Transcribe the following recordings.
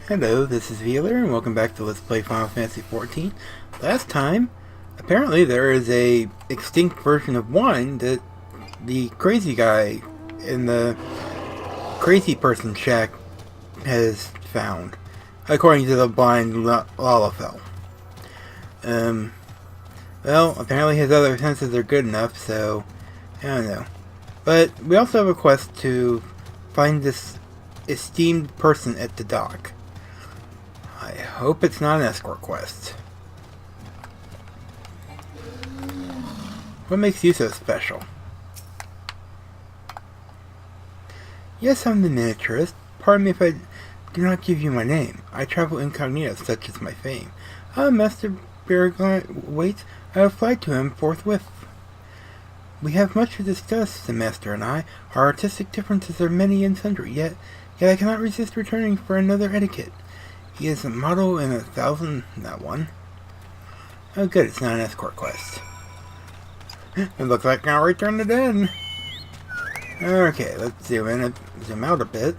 Hello, this is Veeler, and welcome back to Let's Play Final Fantasy XIV. Last time, apparently there is a extinct version of wine that the crazy guy in the crazy person shack has found, according to the blind Lalafell. Well, apparently his other senses are good enough, so I don't know. But we also have a quest to find this esteemed person at the dock. I hope it's not an escort quest. What makes you so special? Yes, I'm the miniaturist. Pardon me if I do not give you my name. I travel incognito, such is my fame. Master Gegeruju waits. I will fly to him forthwith. We have much to discuss, the Master and I. Our artistic differences are many and sundry, yet I cannot resist returning for another etiquette. He is a model in 1,000, not one. Oh good, it's not an escort quest. It looks like I'll return it in. Okay, let's zoom out a bit,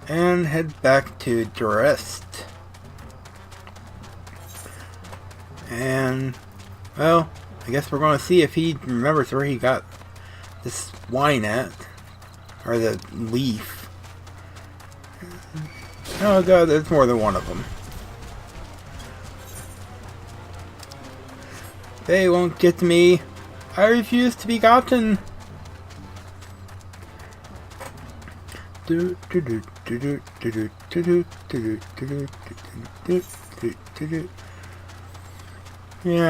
and head back to Durest. And, well, I guess we're going to see if he remembers where he got this wine at, or the leaf. Oh god, there's more than one of them. They won't get me. I refuse to be gotten. Yeah,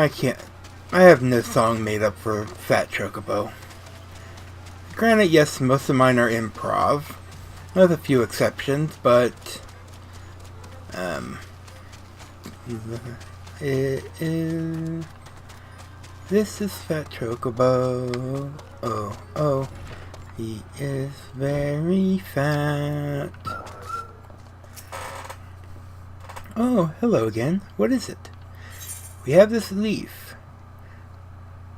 I can't. I have no song made up for Fat Chocobo. Granted, yes, most of mine are improv, with a few exceptions, but this is Fat Chocobo. Oh, he is very fat. Oh, hello again. What is it? We have this leaf,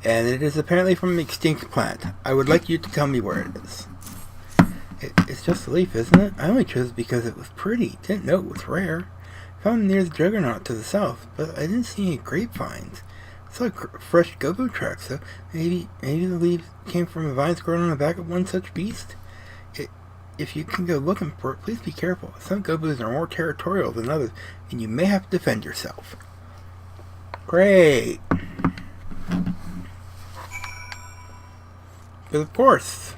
and it is apparently from an extinct plant. I would like you to tell me where it is. It's just a leaf, isn't it? I only chose it because it was pretty. Didn't know it was rare. Found it near the Juggernaut to the south, but I didn't see any grapevines. I saw fresh go-go tracks, so maybe the leaves came from the vines growing on the back of one such beast? If you can go looking for it, please be careful. Some gobos are more territorial than others, and you may have to defend yourself. Great! But of course.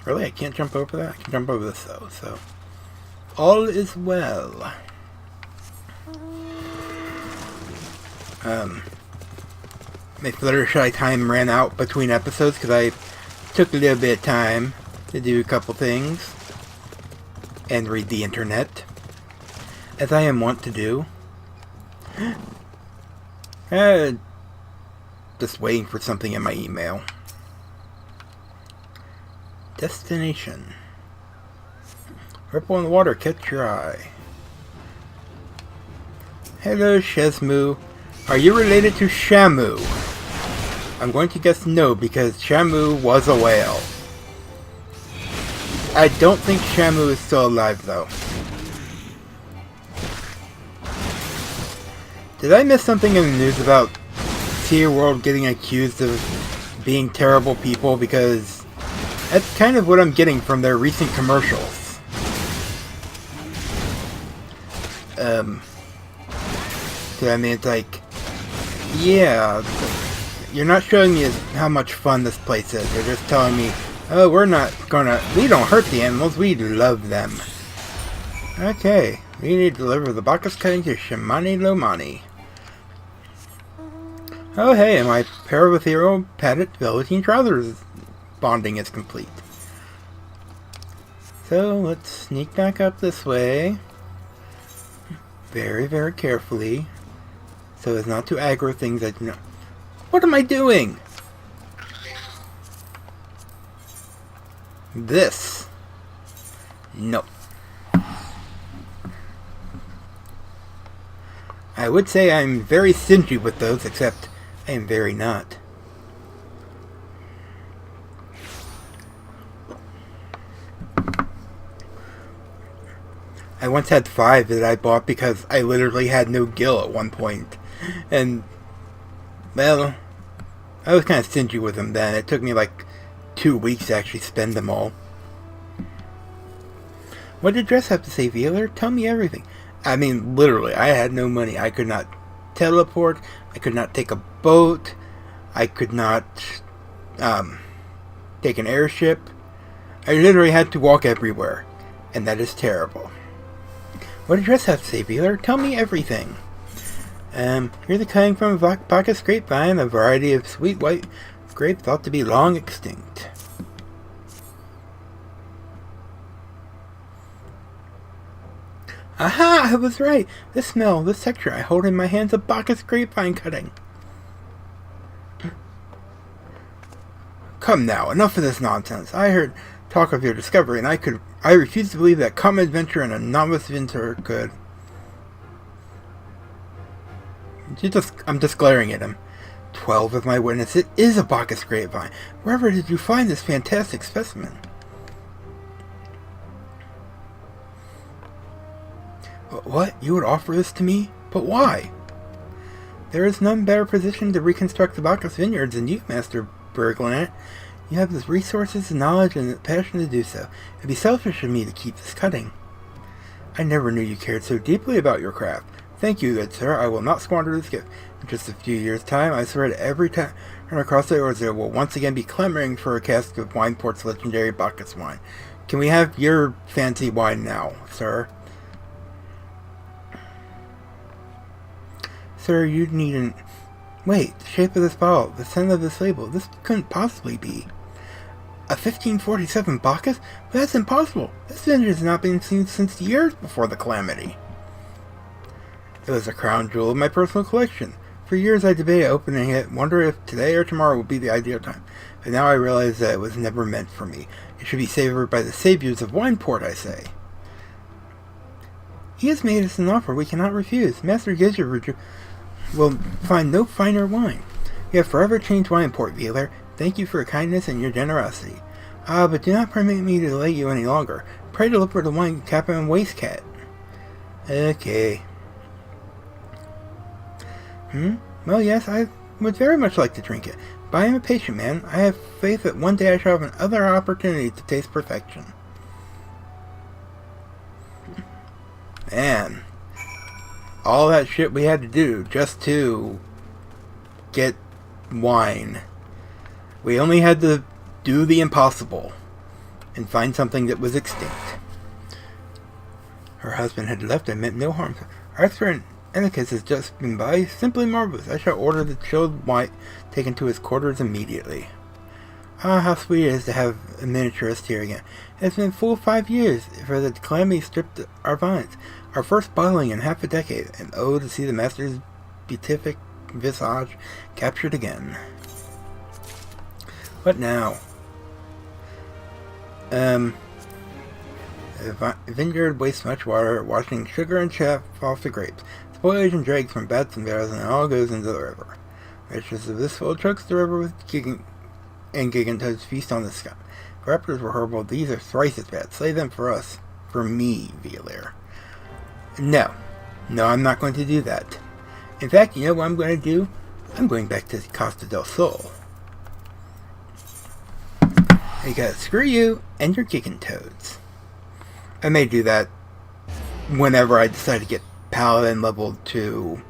Really? I can't jump over that? I can jump over this though, so. All is well. My Fluttershy time ran out between episodes because I took a little bit of time to do a couple things. And read the internet. As I am wont to do. Just waiting for something in my email. Destination. Ripple in the water, catch your eye. Hello, Shesmu. Are you related to Shamu? I'm going to guess no, because Shamu was a whale. I don't think Shamu is still alive, though. Did I miss something in the news about Sea World getting accused of being terrible people? Because that's kind of what I'm getting from their recent commercials. So I mean, it's like, yeah, you're not showing me how much fun this place is. You're just telling me, oh, we don't hurt the animals, we love them. Okay, we need to deliver the Bacchus cutting to Shimani Lomani. Oh hey, and my pair of ethereal padded velveteen trousers bonding is complete. So let's sneak back up this way. Very, very carefully. So as not to aggro things that you know. What am I doing? This. No. I would say I'm very stingy with those, except I am very not. I once had 5 that I bought because I literally had no gil at one point. And, well, I was kind of stingy with them then. It took me like 2 weeks to actually spend them all. What did Dress have to say, Wheeler? Tell me everything. I mean, literally, I had no money. I could not teleport. I could not take a boat. I could not take an airship. I literally had to walk everywhere. And that is terrible. What did Dress have to say, Wheeler? Tell me everything. Here's a cutting from a Bacchus grapevine, a variety of sweet white grape thought to be long extinct. Aha! I was right! This smell, this texture, I hold in my hands a Bacchus grapevine cutting. Come now, enough of this nonsense. I heard talk of your discovery, and I refuse to believe that common adventure and a novice inventor could. I'm just glaring at him. 12 of my witnesses. It is a Bacchus grapevine. Wherever did you find this fantastic specimen? What? You would offer this to me? But why? There is none better positioned to reconstruct the Bacchus vineyards than you, Master Gegeruju. You have the resources, the knowledge, and the passion to do so. It'd be selfish of me to keep this cutting. I never knew you cared so deeply about your craft. Thank you, good sir. I will not squander this gift. In just a few years' time, I swear that every time across the Orzo will once again be clamoring for a cask of Wineport's legendary Bacchus wine. Can we have your fancy wine now, sir? Sir, you needn't... Wait, the shape of this bottle, the scent of this label, this couldn't possibly be. A 1547 Bacchus? But that's impossible. This vintage has not been seen since years before the calamity. It was a crown jewel of my personal collection. For years I debated opening it, wondering if today or tomorrow would be the ideal time. But now I realize that it was never meant for me. It should be savored by the saviors of Wineport, I say. He has made us an offer we cannot refuse. Master Gegeruju will find no finer wine. You have forever changed Wineport, Wheeler. Thank you for your kindness and your generosity. But do not permit me to delay you any longer. Pray deliver the wine, Captain Wastecat. Okay. Well, yes, I would very much like to drink it, but I am a patient man. I have faith that one day I shall have another opportunity to taste perfection. Man, all that shit we had to do just to get wine. We only had to do the impossible and find something that was extinct. Her husband had left and meant no harm. Our expert Etiquette has just been by. Simply marvelous. I shall order the chilled wine taken to his quarters immediately. Ah, how sweet it is to have a miniaturist here again. It's been full 5 years for the calamity stripped our vines. Our first bottling in half a decade, and oh, to see the master's beatific visage captured again. What now? The vineyard wastes much water, washing sugar and chaff off the grapes. Spoilage and dregs from bats and barrels, and it all goes into the river. Mistress of this full chokes the river with Gigantoads feast on the scum. If raptors were horrible, these are thrice as bad. Slay them for us. For me, Wheeler. No, I'm not going to do that. In fact, you know what I'm going to do? I'm going back to Costa del Sol. Because screw you and your Gigantoads. I may do that whenever I decide to get Paladin level to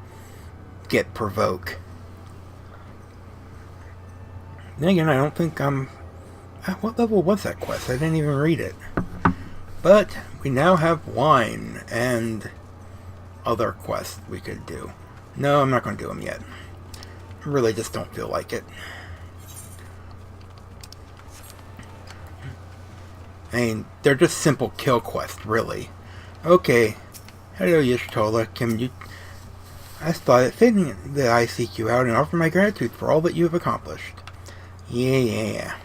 get Provoke. Then again, I don't think I'm... What level was that quest? I didn't even read it. But we now have wine and other quests we could do. No, I'm not going to do them yet. I really just don't feel like it. I mean, they're just simple kill quests, really. Okay. Hello, Y'shtola. I thought it fitting that I seek you out and offer my gratitude for all that you have accomplished. Yeah.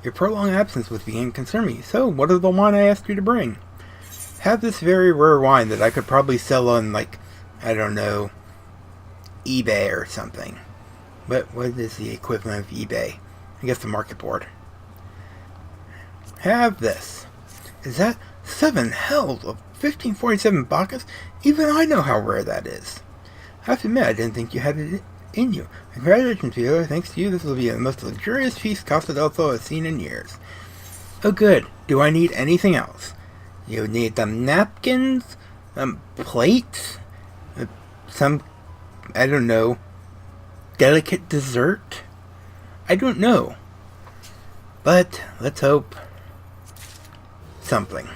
Your prolonged absence would begin to concern me. So, what is the wine I asked you to bring? Have this very rare wine that I could probably sell on, like, I don't know, eBay or something. But what is the equivalent of eBay? I guess the market board. Have this. Is that 7 hells of 1547 Bacchus? Even I know how rare that is. I have to admit, I didn't think you had it in you. Congratulations, Viola. Thanks to you, this will be the most luxurious feast Costa del Sol has seen in years. Oh, good. Do I need anything else? You need some napkins, plates, some, I don't know, delicate dessert? I don't know. But let's hope something.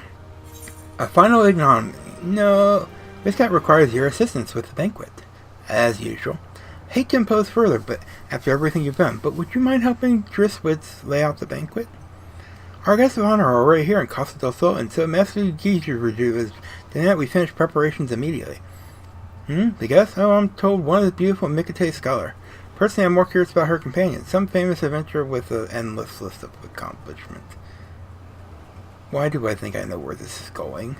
A final ignominy. No, this cat requires your assistance with the banquet. As usual. Hate to impose further, but after everything you've done, but would you mind helping Driswitz lay out the banquet? Our guests of honor are already here in Costa del Sol, and so Master Gegeruju is demanding that we finish preparations immediately. The guest? Oh, I'm told one is beautiful Mikate scholar. Personally, I'm more curious about her companion, some famous adventurer with an endless list of accomplishments. Why do I think I know where this is going?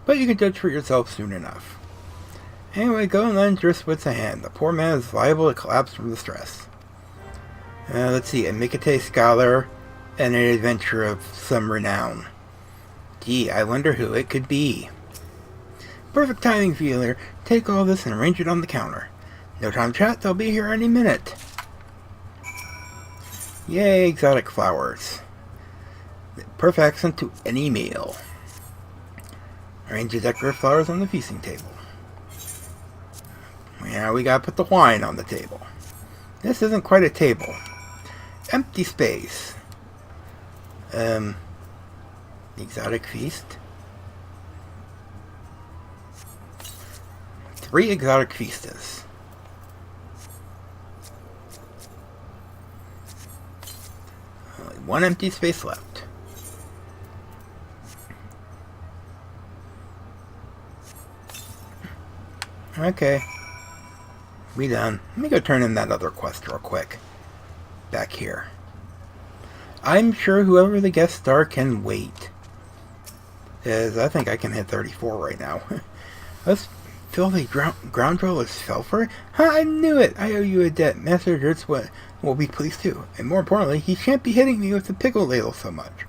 But you can judge for yourself soon enough. Anyway, go and lend Driswitz a hand. The poor man is liable to collapse from the stress. Let's see, a Mikate scholar and an adventurer of some renown. Gee, I wonder who it could be. Perfect timing, Feeler. Take all this and arrange it on the counter. No time to chat, they'll be here any minute. Yay, exotic flowers. The perfect accent to any meal. Arrange the decorative flowers on the feasting table. Now we gotta put the wine on the table. This isn't quite a table. Empty space. Exotic feast. 3 exotic feastas. Only 1 empty space left. Okay. We done. Let me go turn in that other quest real quick. Back here. I'm sure whoever the guest star can wait. Because I think I can hit 34 right now. Let's fill the ground roll as fell for it. Huh, I knew it! I owe you a debt. Master Gegeruju will be pleased too. And more importantly, he shan't be hitting me with the pickle ladle so much.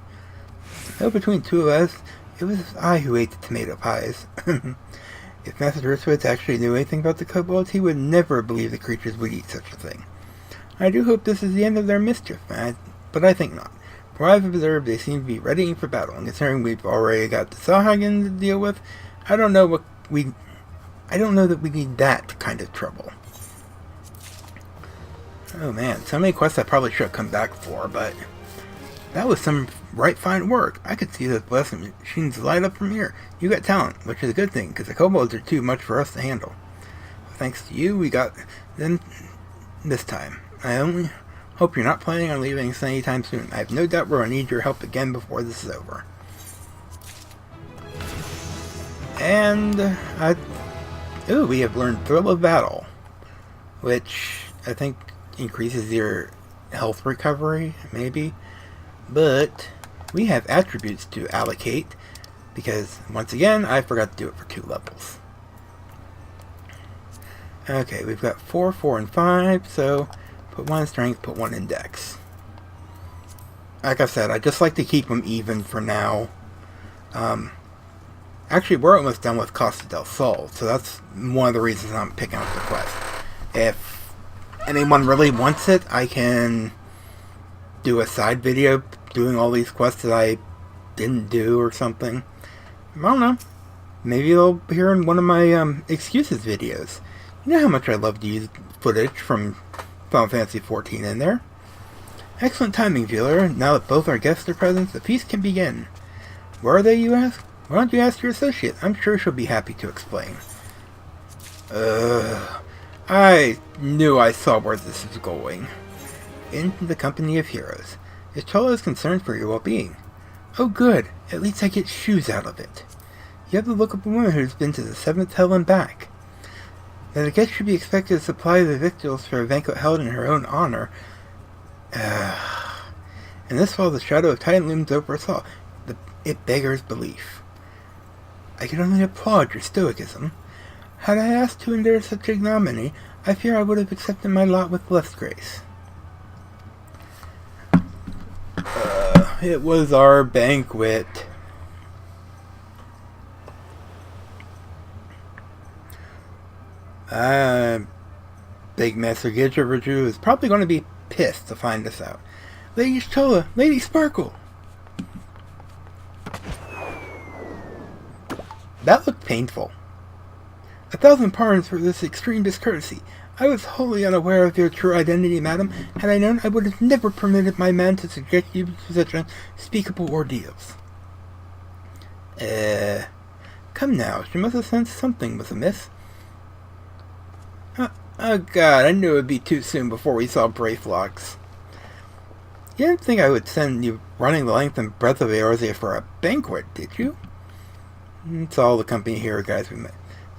Though between two of us, it was I who ate the tomato pies. If Master Gegeruju actually knew anything about the kobolds, he would never believe the creatures would eat such a thing. I do hope this is the end of their mischief, but I think not. For I've observed they seem to be readying for battle, and considering we've already got the Sahagin to deal with, I don't know that we need that kind of trouble. Oh man, so many quests I probably should have come back for, but that was some right fine work. I could see those blessing machines light up from here. You got talent, which is a good thing, because the kobolds are too much for us to handle. Thanks to you, we got them this time. I only hope you're not planning on leaving us anytime soon. I have no doubt we're going to need your help again before this is over. And, we have learned Thrill of Battle, which I think increases your health recovery, maybe. But we have attributes to allocate, because, once again, I forgot to do it for 2 levels. Okay, we've got 4, 4, and 5, so put 1 in strength, put 1 in dex. Like I said, I just like to keep them even for now. Actually, we're almost done with Costa del Sol, so that's one of the reasons I'm picking up the quest. If anyone really wants it, I can do a side video doing all these quests that I didn't do or something. I don't know. Maybe they'll appear in one of my excuses videos. You know how much I love to use footage from Final Fantasy XIV in there. Excellent timing, Viewer. Now that both our guests are present, the feast can begin. Where are they, you ask? Why don't you ask your associate? I'm sure she'll be happy to explain. I knew I saw where this was going. In the company of heroes. Is Chola is concerned for your well-being. Oh good, at least I get shoes out of it. You have the look of a woman who's been to the 7th hell and back. That a guest should be expected to supply the victuals for a banquet held in her own honor. And this while the shadow of Titan looms over us all. It beggars belief. I can only applaud your stoicism. Had I asked to endure such ignominy, I fear I would have accepted my lot with less grace. It was our banquet. Uh, Big Master Gegeruju is probably going to be pissed to find us out. Lady Stola, Lady Sparkle! That looked painful. 1,000 pardons for this extreme discourtesy. I was wholly unaware of your true identity, madam. Had I known, I would have never permitted my man to subject you to such unspeakable ordeals. Come now, she must have sensed something was amiss. Oh god, I knew it would be too soon before we saw Brayflocks. You didn't think I would send you running the length and breadth of Eorzea for a banquet, did you? It's all the company here, guys we met.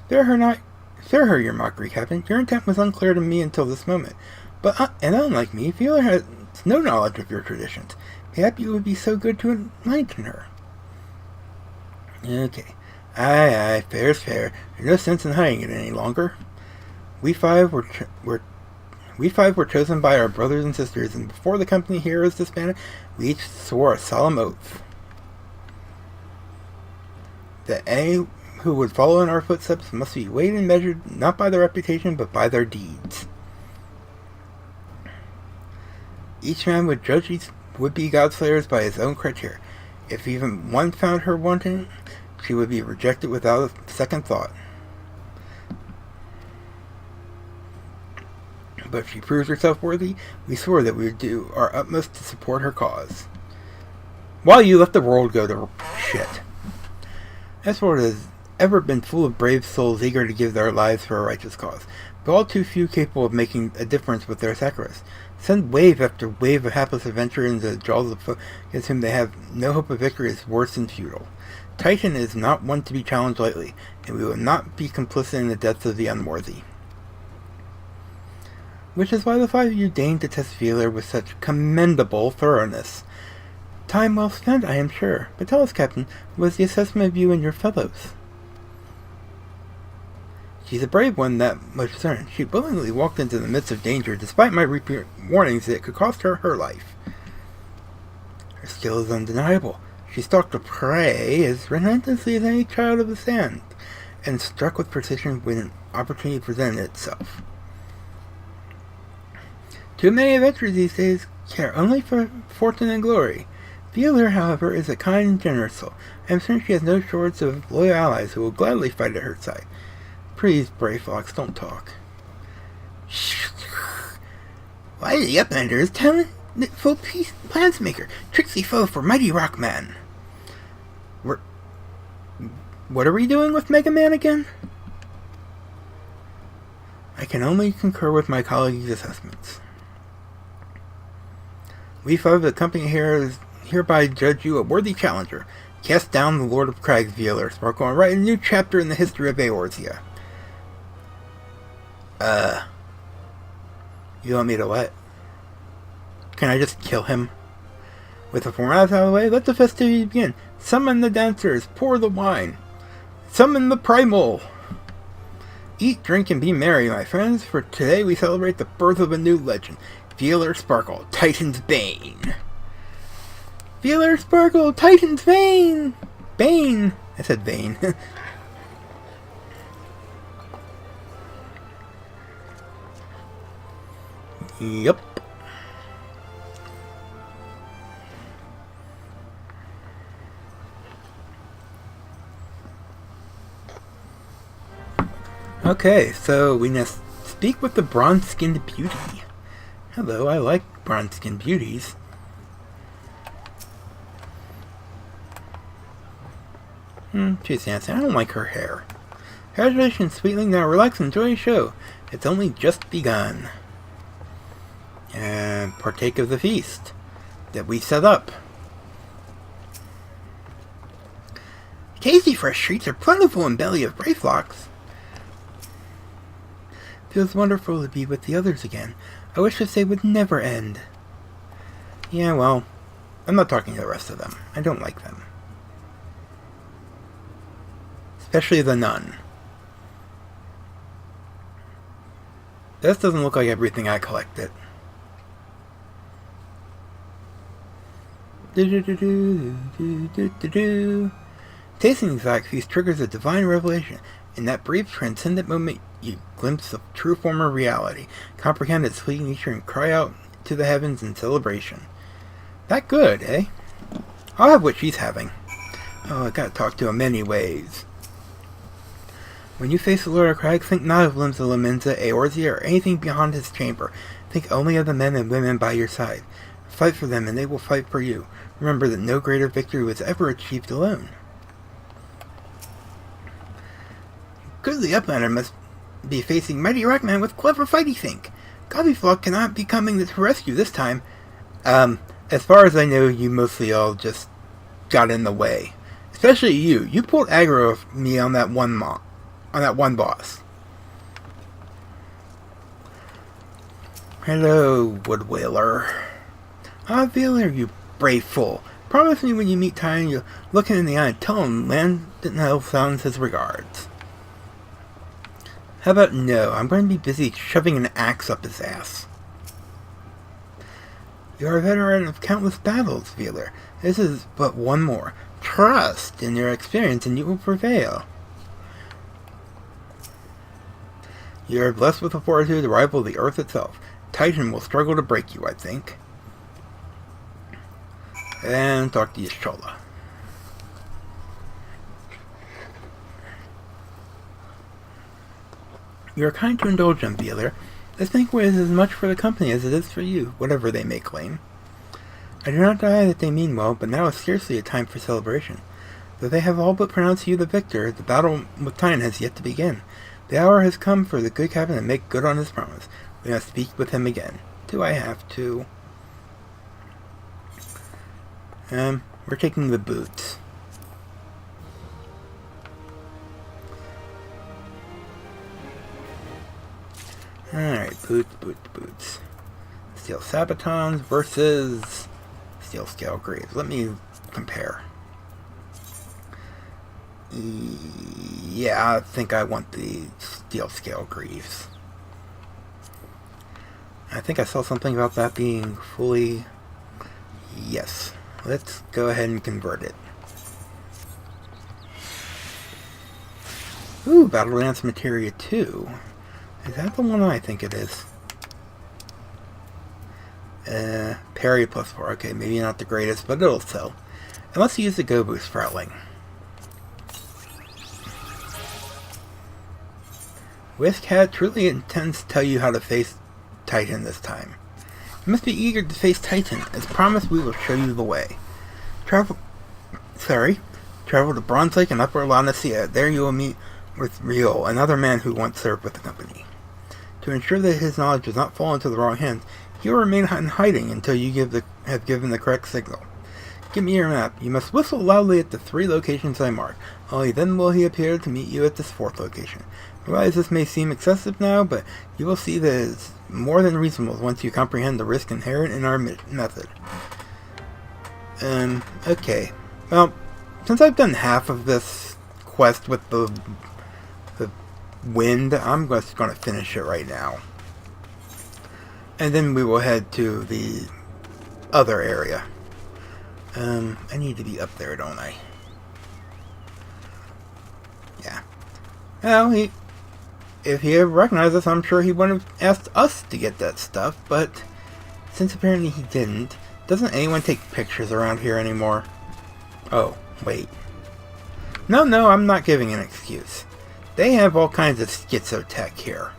Spare her your mockery, Captain. Your intent was unclear to me until this moment. But, and unlike me, Fielder has no knowledge of your traditions. Maybe you would be so good to enlighten her. Okay. Aye, fair's fair. There's no sense in hiding it any longer. We five were chosen by our brothers and sisters, and before the company here is disbanded, we each swore a solemn oath that any who would follow in our footsteps must be weighed and measured not by their reputation, but by their deeds. Each man would judge these would-be godslayers by his own criteria. If even one found her wanting, she would be rejected without a second thought. But if she proves herself worthy, we swore that we would do our utmost to support her cause. While you let the world go to shit. This world has ever been full of brave souls eager to give their lives for a righteous cause, but all too few capable of making a difference with their sacrifice. Send wave after wave of hapless adventurers into the jaws of foes against whom they have no hope of victory is worse than futile. Titan is not one to be challenged lightly, and we will not be complicit in the deaths of the unworthy. Which is why the five of you deigned to test Veeler with such commendable thoroughness. Time well spent, I am sure. But tell us, Captain, what was the assessment of you and your fellows? She's a brave one, that much certain. She willingly walked into the midst of danger, despite my repeated warnings that it could cost her her life. Her skill is undeniable. She stalked a prey as relentlessly as any child of the sand, and struck with precision when an opportunity presented itself. Too many adventurers these days care only for fortune and glory. Veeler, however, is a kind and generous soul. I am certain she has no shortage of loyal allies who will gladly fight at her side. Please, Brayflocks, don't talk. Why the Uplanders, talentful plansmaker, tricksy foe for mighty Rockman. What are we doing with Mega Man again? I can only concur with my colleague's assessments. We five of the company here hereby judge you a worthy challenger. Cast down the Lord of Crags, Veeler Sparkle, and write a new chapter in the history of Eorzea. You want me to what? Can I just kill him? With the formalities out of the way, let the festivities begin. Summon the dancers, pour the wine. Summon the primal. Eat, drink, and be merry, my friends, for today we celebrate the birth of a new legend. Veeler Sparkle, Titan's Bane. Veeler Sparkle, Titan's Bane! Bane! I said Bane. Yup. Okay, so we must speak with the bronze-skinned beauty. Hello, I like bronze-skinned beauties. She's dancing. I don't like her hair. Congratulations, sweetling. Now relax and enjoy the show. It's only just begun. And partake of the feast that we set up. Tasty fresh treats are plentiful in belly of Brayflocks. Feels wonderful to be with the others again. I wish this day would never end. Yeah, well, I'm not talking to the rest of them. I don't like them. Especially the nun. This doesn't look like everything I collected. Tasting these feast triggers a divine revelation. In that brief, transcendent moment, you glimpse the true form of reality, comprehend its fleeting nature, and cry out to the heavens in celebration. That good, eh? I'll have what she's having. Oh, I gotta talk to him anyways. When you face the Lord of Crags, think not of limbs of Lamenza, Eorzea, or anything beyond his chamber. Think only of the men and women by your side. Fight for them, and they will fight for you. Remember that no greater victory was ever achieved alone. Goodly Uplander must be facing mighty Rockman with clever fighty think. Gobbyflock cannot be coming to rescue this time. As far as I know, you mostly all just got in the way. Especially you. You pulled aggro of me on that one boss. Hello, Wood Whaler. Ah, Whaler, you brave fool. Promise me when you meet Ty you'll look him in the eye and tell him Landon sounds his regards. How about no? I'm going to be busy shoving an axe up his ass. You are a veteran of countless battles, Wheeler. This is but one more. Trust in your experience and you will prevail. You are blessed with a fortitude to rival the earth itself. Titan will struggle to break you, I think. And talk to Y'shtola. You are kind to indulge them, Wheeler. This banquet is as much for the company as it is for you, whatever they may claim. I do not deny that they mean well, but now is scarcely a time for celebration. Though they have all but pronounced you the victor, the battle with Titan has yet to begin. The hour has come for the good captain to make good on his promise. We must speak with him again. Do I have to? We're taking the boots. Alright, boots. Steel Sabatons versus Steel Scale Greaves. Let me compare. Yeah, I think I want the Steel Scale Greaves. I think I saw something about that being fully... Yes. Let's go ahead and convert it. Ooh, Battle Lance Materia 2. Is that the one I think it is? Parry plus 4. Okay, maybe not the greatest, but it'll sell. And let's use the Go Boost Sprouting. Whiskhat truly intends to tell you how to face Titan this time. You must be eager to face Titan. As promised, we will show you the way. Travel to Bronze Lake and Upper Lanacea. There you will meet with Rio, another man who once served with the company. To ensure that his knowledge does not fall into the wrong hands, he will remain in hiding until you have given the correct signal. Give me your map. You must whistle loudly at the 3 locations I mark. Only then will he appear to meet you at this 4th location. I realize this may seem excessive now, but you will see that it is more than reasonable once you comprehend the risk inherent in our method. Okay. Well, since I've done half of this quest with the wind, I'm just going to finish it right now. And then we will head to the other area. I need to be up there, don't I? Yeah. Well, if he had recognized us, I'm sure he wouldn't have asked us to get that stuff, but since apparently he didn't, doesn't anyone take pictures around here anymore? Oh, wait. No, I'm not giving an excuse. They have all kinds of schizo tech here.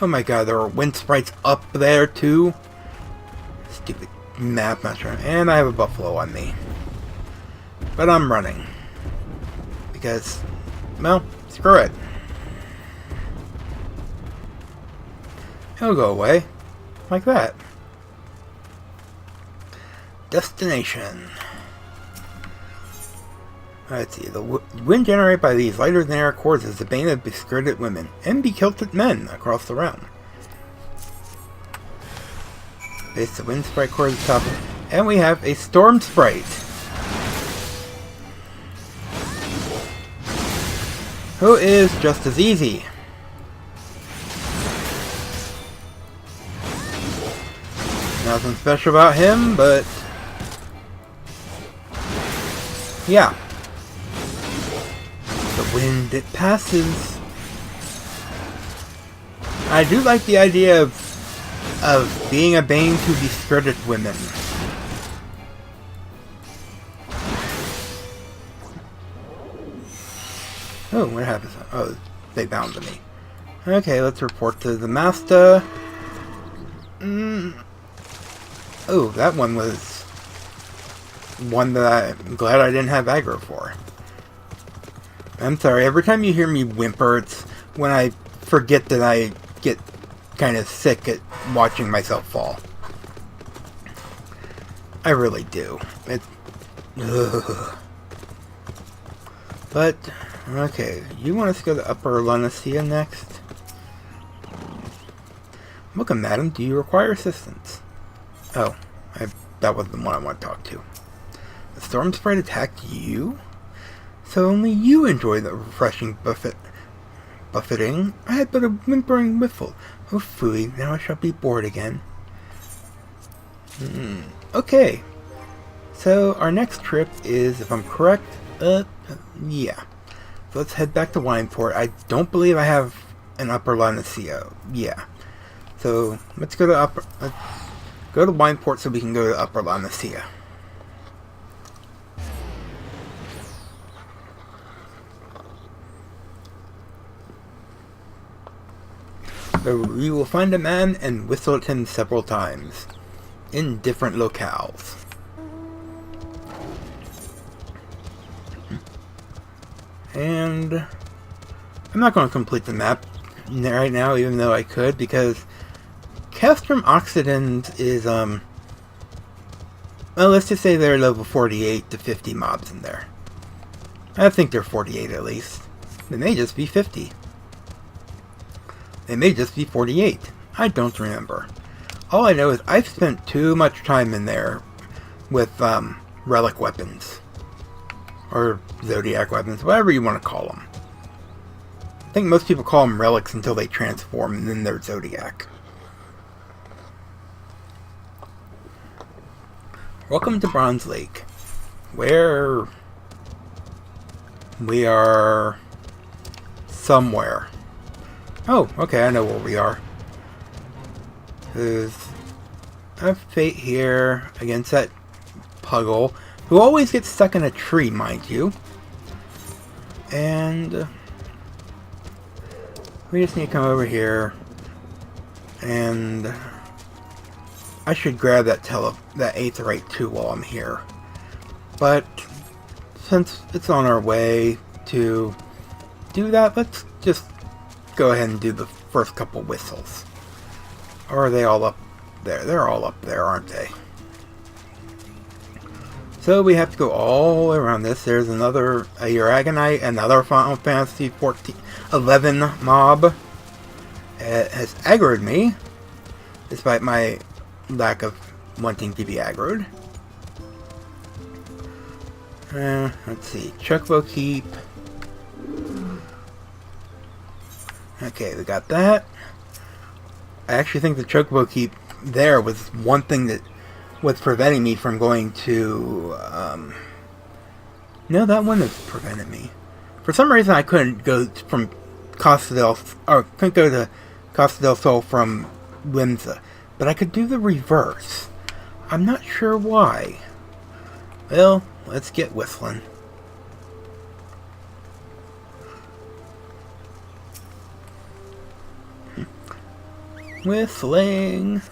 Oh my god, there are wind sprites up there too? Stupid map master. And I have a buffalo on me. But I'm running. Because, well, screw it. He'll go away. Like that. Destination. Let's see. The wind generated by these lighter than air cords is the bane of beskirted women and bekilted men across the realm. Place the wind sprite cord at the top, and we have a storm sprite. Who is just as easy. Nothing special about him, but yeah. wind, it passes. I do like the idea of being a bane to bespirited women. Oh, what happens? Oh, they bound to me. Okay, let's report to the master. Oh, that one was one that I'm glad I didn't have aggro for. I'm sorry, every time you hear me whimper, it's when I forget that I get kind of sick at watching myself fall. I really do. Ugh. But, okay, you want us to go to Upper Lunacia next? Welcome, madam. Do you require assistance? Oh, that wasn't the one I want to talk to. The storm sprite attacked you? So only you enjoy the refreshing buffeting. I had but a whimpering whiffle. Oh, phooey, now I shall be bored again. Okay. So, our next trip is, if I'm correct, yeah. So let's head back to Wineport. I don't believe I have an Upper Lunacia. Yeah. So, let's go to Wineport so we can go to Upper Lunacia. So we will find a man and whistle at him several times, in different locales. And I'm not going to complete the map right now, even though I could, because Castrum Occident is, well, let's just say they're level 48 to 50 mobs in there. I think they're 48 at least. They may just be 50. They may just be 48. I don't remember. All I know is I've spent too much time in there with relic weapons. Or zodiac weapons, whatever you want to call them. I think most people call them relics until they transform and then they're zodiac. Welcome to Bronze Lake, where we are somewhere. Oh, okay, I know where we are. There's a fate here against that Puggle, who always gets stuck in a tree, mind you. And we just need to come over here, and I should grab that Aetherite too while I'm here. But since it's on our way to do that, let's just go ahead and do the first couple whistles. Or are they all up there? They're all up there, aren't they? So we have to go all around this. There's another Uragonite, another Final Fantasy 11 mob. It has aggroed me, despite my lack of wanting to be aggroed. Let's see. Chocobo Keep. Okay, we got that. I actually think the Chocobo Keep there was one thing that was preventing me from going to, no, that one is preventing me. For some reason I couldn't go from couldn't go to Costa del Sol from Limsa, but I could do the reverse. I'm not sure why. Well, let's get whistling. Whistling.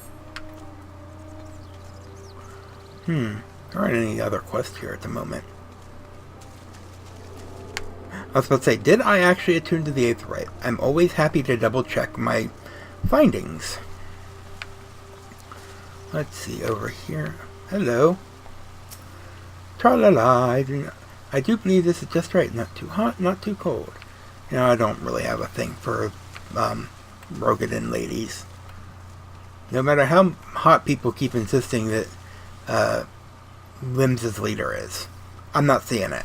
There aren't any other quests here at the moment. I was about to say, did I actually attune to the Aetherite? I'm always happy to double check my findings. Let's see, over here. Hello. Tra-la-la. I do believe this is just right. Not too hot, not too cold. You know, I don't really have a thing for Rogadin ladies. No matter how hot people keep insisting that Lim's leader is. I'm not seeing it.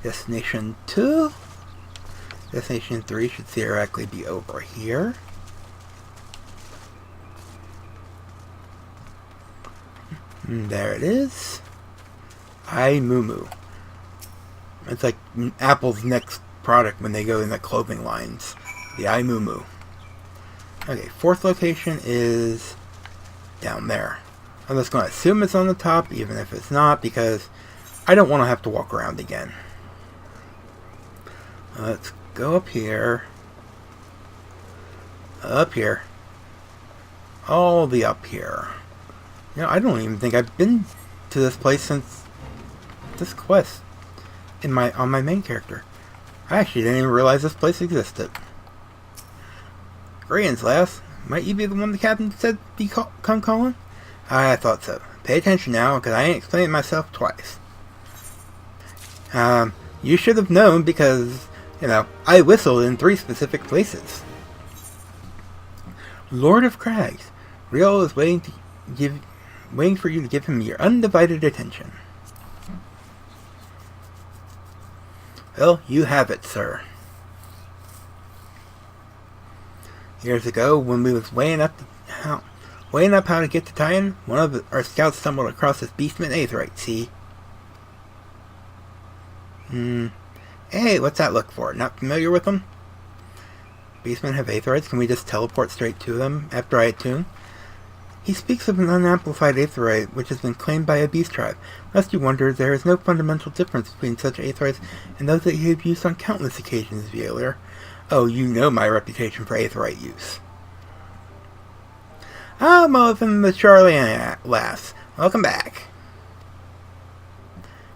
Destination 2. Destination 3 should theoretically be over here. And there it is. Ai Mumu. It's like Apple's next product when they go in the clothing lines. The iMumu. Okay, fourth location is down there. I'm just going to assume it's on the top, even if it's not, because I don't want to have to walk around again. Let's go up here. Up here. All the up here. You know, I don't even think I've been to this place since this quest on my main character. I actually didn't even realize this place existed. Greetings, lass. Might you be the one the captain said come calling? I thought so. Pay attention now, because I ain't explaining myself twice. You should have known because, you know, I whistled in 3 specific places. Lord of Crags, Riol is waiting for you to give him your undivided attention. Well, you have it, sir. Years ago, when we was weighing up how to get to Titan, one of our scouts stumbled across this beastman aetheryte, see? Hey, what's that look for? Not familiar with them? Beastmen have aetherites. Can we just teleport straight to them after I attune? He speaks of an unamplified aetherite which has been claimed by a beast tribe. Lest you wonder, there is no fundamental difference between such aetherites and those that you have used on countless occasions, Vieler. Oh, you know my reputation for aetherite use. Ah, Melvin the Charlie lass. Welcome back.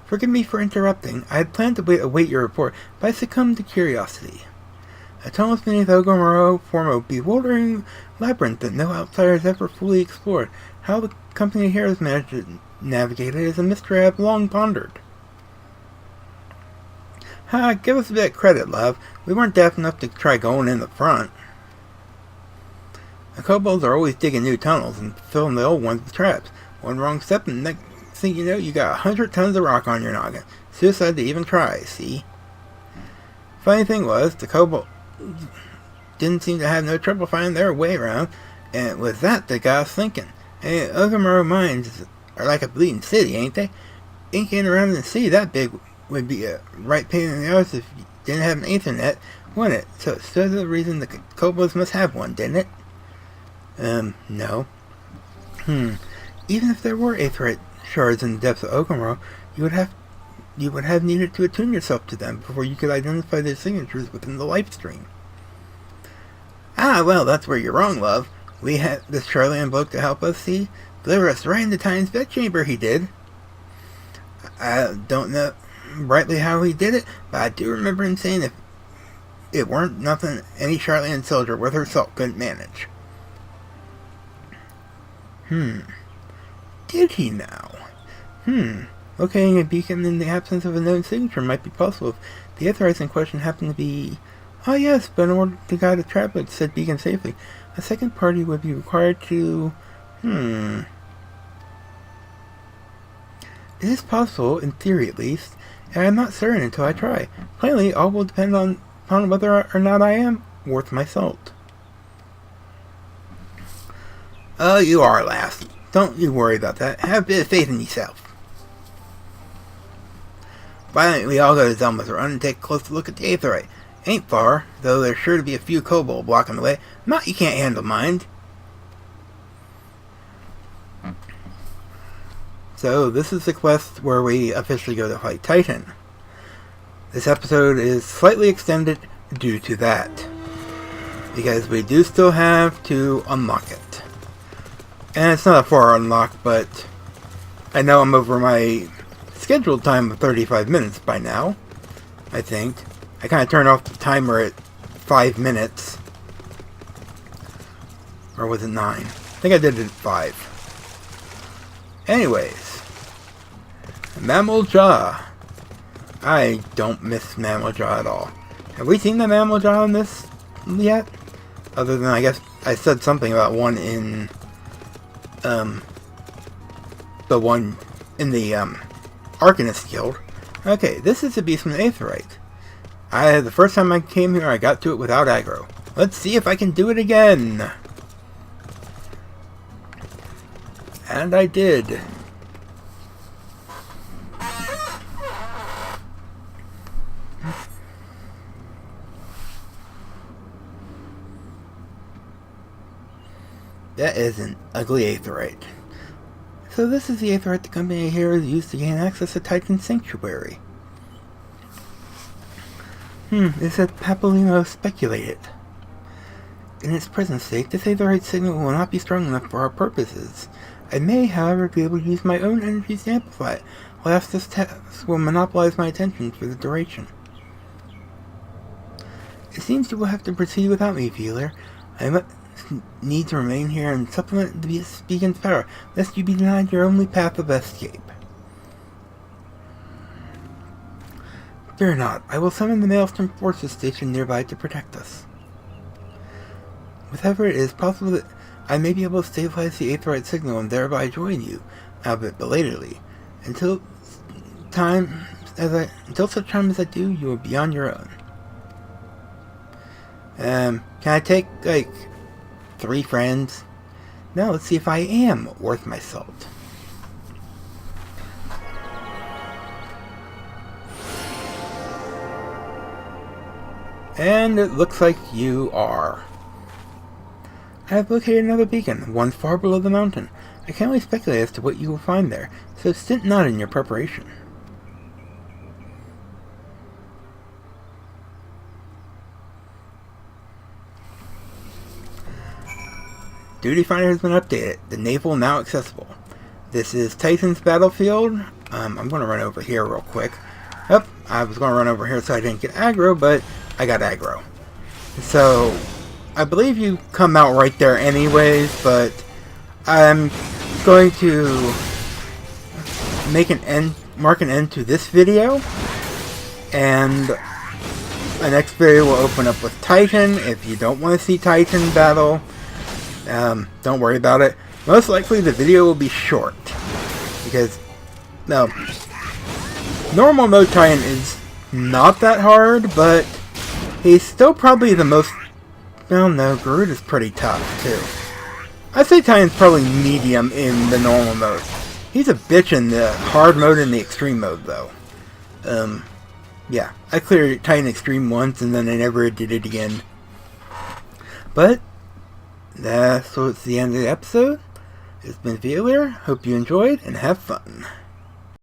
Forgive me for interrupting. I had planned to await your report, but I succumbed to curiosity. The tunnels beneath Ogomoro form a bewildering labyrinth that no outsider has ever fully explored. How the company here has managed to navigate it is a mystery I've long pondered. Ha, give us a bit of credit, love. We weren't daft enough to try going in the front. The kobolds are always digging new tunnels and filling the old ones with traps. One wrong step and the next thing you know, you got 100 tons of rock on your noggin. Suicide to even try, see? Funny thing was, the kobolds didn't seem to have no trouble finding their way around, and with that they got us thinking. Hey, Ogomoro mines are like a bleeding city, ain't they? Inking around in the city that big would be a right pain in the arse if you didn't have an Ethernet, wouldn't it? So it stood to the reason the kobolds must have one, didn't it? No. Even if there were aetherite shards in the depths of Ogomoro, you would have needed to attune yourself to them before you could identify their signatures within the life stream. Ah, well, that's where you're wrong, love. We had this Charlian bloke to help us, see? Deliver us right into Titan's bedchamber, he did. I don't know rightly how he did it, but I do remember him saying if it weren't nothing any Charlian soldier worth her salt couldn't manage. Did he now? Locating a beacon in the absence of a known signature might be possible if the aetherites in question happen to be... Ah, yes, but in order to guide a traveler to said beacon safely, a second party would be required to... It is possible, in theory at least, and I'm not certain until I try. Plainly, all will depend upon whether or not I am worth my salt. Oh, you are, lass. Don't you worry about that. Have a bit of faith in yourself. Finally, we all go to Zelma's Run and take a close look at the aetherite. Ain't far, though there's sure to be a few kobold blocking the way. Not you can't handle, mind. So, this is the quest where we officially go to fight Titan. This episode is slightly extended due to that, because we do still have to unlock it. And it's not a far unlock, but I know I'm over my scheduled time of 35 minutes by now, I think. I kind of turned off the timer at 5 minutes. Or was it 9? I think I did it at 5. Anyways. Mammal Jaw. I don't miss Mammal Jaw at all. Have we seen the Mammal Jaw in this yet? Other than, I guess, I said something about one in... the one in the, Arcanist Guild. Okay, this is a beast from the Aetherite. The first time I came here, I got to it without aggro. Let's see if I can do it again. And I did. That is an ugly aetheryte. So this is the aetheryte the company here has used to gain access to Titan's sanctuary. It said Papolino speculated. In its present state, this aetheryte signal will not be strong enough for our purposes. I may, however, be able to use my own energies to amplify it, while this task will monopolize my attention for the duration. It seems you will have to proceed without me, Feeler. I must need to remain here and supplement the beacon's power, lest you be denied your only path of escape. Fear not, I will summon the Maelstrom forces stationed nearby to protect us. Whatever it is possible that I may be able to stabilize the aetheryte signal and thereby join you, albeit belatedly. Until such time as I do, you will be on your own. Can I take, 3 friends? Now let's see if I am worth my salt. And it looks like you are. I have located another beacon, one far below the mountain. I can only speculate as to what you will find there, so stint not in your preparation. Duty Finder has been updated. The naval now accessible. This is Titan's battlefield. I'm going to run over here real quick. Oh, I was going to run over here so I didn't get aggro, but I got aggro. So, I believe you come out right there anyways, but I'm going to mark an end to this video, and the next video will open up with Titan. If you don't want to see Titan battle, don't worry about it. Most likely the video will be short, because normal mode Titan is not that hard, but he's still probably the most. Well, no, Geruju's pretty tough too. I'd say Titan's probably medium in the normal mode. He's a bitch in the hard mode and the extreme mode, though. Yeah, I cleared Titan Extreme once and then I never did it again. But so it's the end of the episode. It's been Feeler. Hope you enjoyed and have fun.